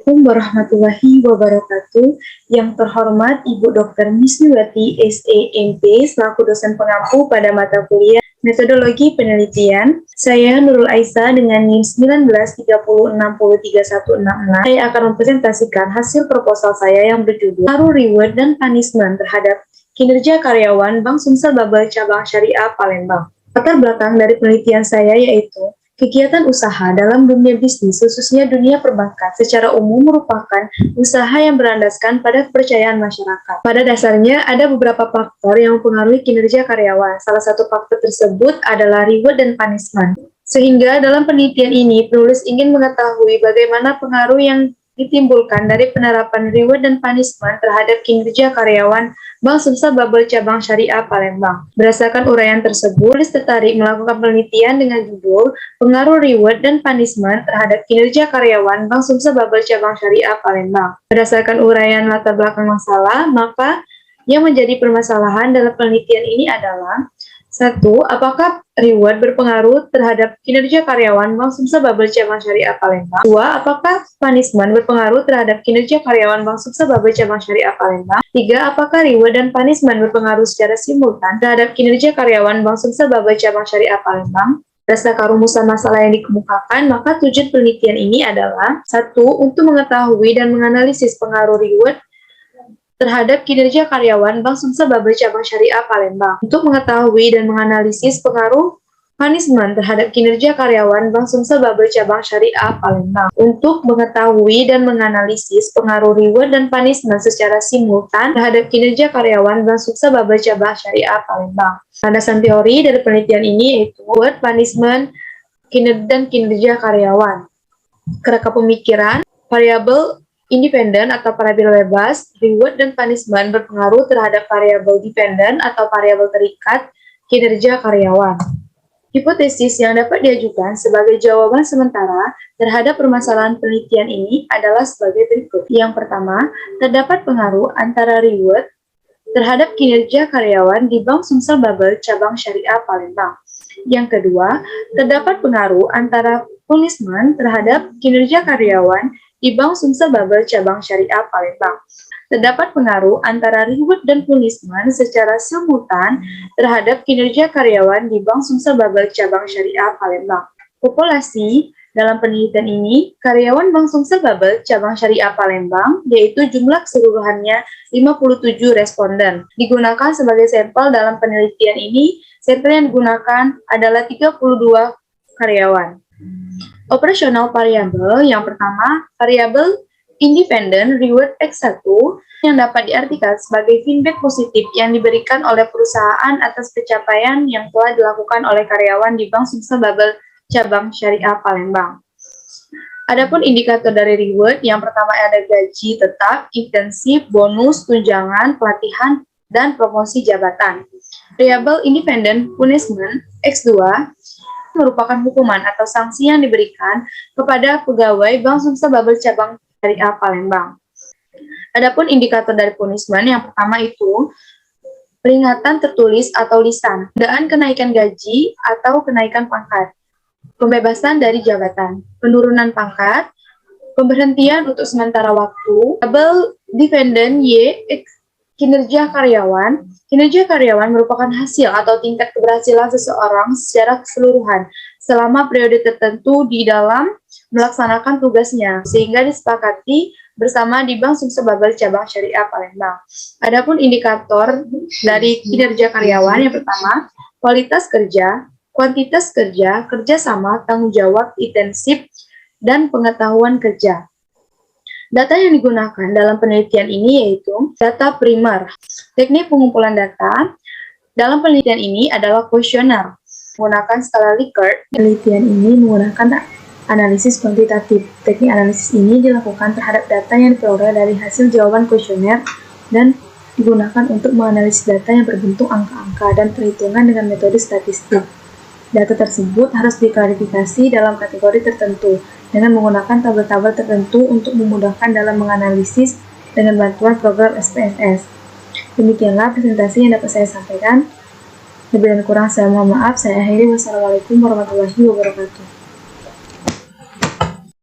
Assalamualaikum warahmatullahi wabarakatuh. Yang terhormat Ibu Dr. Misniwati SEMP selaku dosen pengampu pada mata kuliah Metodologi Penelitian. Saya Nurul Aisyah dengan NIM 1930603166. Saya akan mempresentasikan hasil proposal saya yang berjudul Pengaruh Reward dan Punishment terhadap kinerja karyawan Bank Sumsel Babel Cabang Syariah Palembang. Latar belakang dari penelitian saya yaitu kegiatan usaha dalam dunia bisnis, khususnya dunia perbankan, secara umum merupakan usaha yang berlandaskan pada kepercayaan masyarakat. Pada dasarnya, ada beberapa faktor yang mempengaruhi kinerja karyawan. Salah satu faktor tersebut adalah reward dan punishment. Sehingga dalam penelitian ini, penulis ingin mengetahui bagaimana pengaruh yang ditimbulkan dari penerapan reward dan punishment terhadap kinerja karyawan Bank Sumsel Babel Cabang Syariah Palembang. Berdasarkan uraian tersebut, penulis tertarik melakukan penelitian dengan judul Pengaruh Reward dan Punishment terhadap kinerja karyawan Bank Sumsel Babel Cabang Syariah Palembang. Berdasarkan uraian latar belakang masalah, maka yang menjadi permasalahan dalam penelitian ini adalah: 1. Apakah reward berpengaruh terhadap kinerja karyawan Bank Sumsel Babel Cabang Syariah Palembang? 2. Apakah punishment berpengaruh terhadap kinerja karyawan Bank Sumsel Babel Cabang Syariah Palembang? 3. Apakah reward dan punishment berpengaruh secara simultan terhadap kinerja karyawan Bank Sumsel Babel Cabang Syariah Palembang? Berdasarkan rumusan masalah yang dikemukakan, maka tujuan penelitian ini adalah: 1. Untuk mengetahui dan menganalisis pengaruh reward terhadap kinerja karyawan Bank Sumsel Babel Cabang Syariah Palembang. Untuk mengetahui dan menganalisis pengaruh punishment terhadap kinerja karyawan Bank Sumsel Babel Cabang Syariah Palembang. Untuk mengetahui dan menganalisis pengaruh reward dan punishment secara simultan terhadap kinerja karyawan Bank Sumsel Babel Cabang Syariah Palembang. Landasan teori dari penelitian ini yaitu reward, punishment, dan kinerja karyawan. Kerangka pemikiran, variabel independen atau variabel bebas, reward dan punishment berpengaruh terhadap variabel dependen atau variabel terikat kinerja karyawan. Hipotesis yang dapat diajukan sebagai jawaban sementara terhadap permasalahan penelitian ini adalah sebagai berikut. Yang pertama, terdapat pengaruh antara reward terhadap kinerja karyawan di Bank Sumsel Babel Cabang Syariah Palembang. Yang kedua, terdapat pengaruh antara punishment terhadap kinerja karyawan di Bank Sumsel Babel Cabang Syariah Palembang. Terdapat pengaruh antara reward dan punishment secara simultan terhadap kinerja karyawan di Bank Sumsel Babel Cabang Syariah Palembang. Populasi dalam penelitian ini, karyawan Bank Sumsel Babel Cabang Syariah Palembang, yaitu jumlah keseluruhannya 57 responden. Digunakan sebagai sampel dalam penelitian ini, sampel yang digunakan adalah 32 karyawan. Operasional variabel yang pertama, variabel independen reward X1 yang dapat diartikan sebagai feedback positif yang diberikan oleh perusahaan atas pencapaian yang telah dilakukan oleh karyawan di Bank Sumsel Babel Cabang Syariah Palembang. Adapun indikator dari reward, yang pertama ada gaji tetap, intensif, bonus, tunjangan, pelatihan, dan promosi jabatan. Variabel independen punishment X2 merupakan hukuman atau sanksi yang diberikan kepada pegawai Bank Sumsel Babel Cabang Syariah Palembang. Adapun indikator dari punishment, yang pertama itu peringatan tertulis atau lisan, penundaan kenaikan gaji atau kenaikan pangkat, pembebasan dari jabatan, penurunan pangkat, pemberhentian untuk sementara waktu. Variabel dependent Y, kinerja karyawan. Kinerja karyawan merupakan hasil atau tingkat keberhasilan seseorang secara keseluruhan selama periode tertentu di dalam melaksanakan tugasnya, sehingga disepakati bersama di Bank Sumsel Babel Cabang Syariah Palembang. Adapun indikator dari kinerja karyawan, yang pertama, kualitas kerja, kuantitas kerja, kerjasama, tanggung jawab, intensif, dan pengetahuan kerja. Data yang digunakan dalam penelitian ini yaitu data primer. Teknik pengumpulan data dalam penelitian ini adalah kuesioner menggunakan skala Likert. Penelitian ini menggunakan analisis kuantitatif. Teknik analisis ini dilakukan terhadap data yang diperoleh dari hasil jawaban kuesioner dan digunakan untuk menganalisis data yang berbentuk angka-angka dan perhitungan dengan metode statistik. Data tersebut harus diklarifikasi dalam kategori tertentu dengan menggunakan tabel-tabel tertentu untuk memudahkan dalam menganalisis dengan bantuan program SPSS. Demikianlah presentasi yang dapat saya sampaikan. Lebih dan kurang saya mohon maaf. Saya akhiri. Wassalamualaikum warahmatullahi wabarakatuh.